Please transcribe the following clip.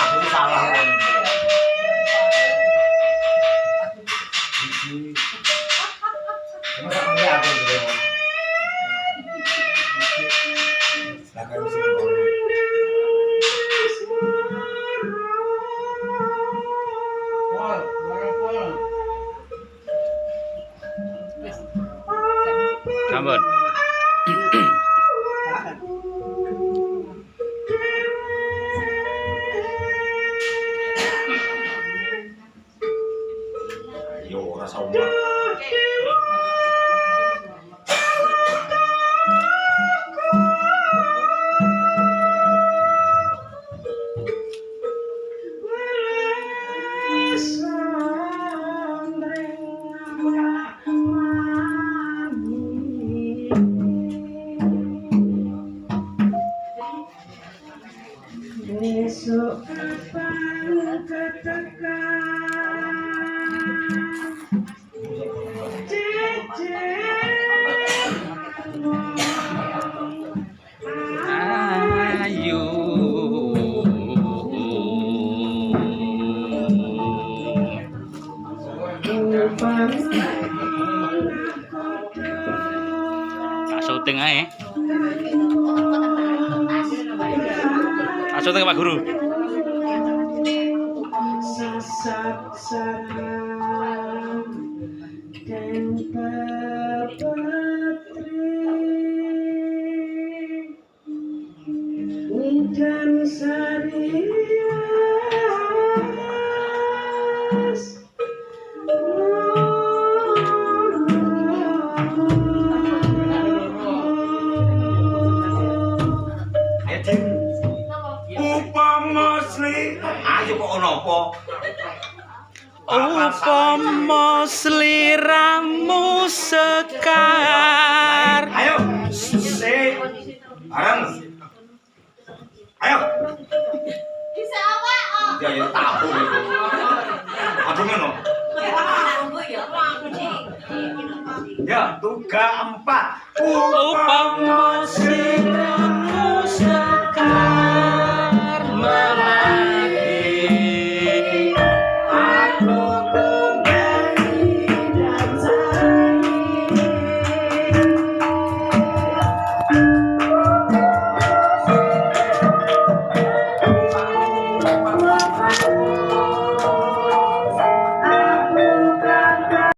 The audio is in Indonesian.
aku salah kan. Masa enggak aku gitu. Lah kayak mesti ngomong. Wah, wah. Sampun. Yo, rasa umat. Besok kapan Ayu. Tak syuting ae. Tak syuting Pak Guru. sasak salam dan papatri dan sarias Upama sli, ayo kok ono apa? Upama sliramu sekar. Ayo, se bareng. Ayo. Bisa apa? Ya ya tahu itu. Aduh ngono. Ya, 3 4. Upama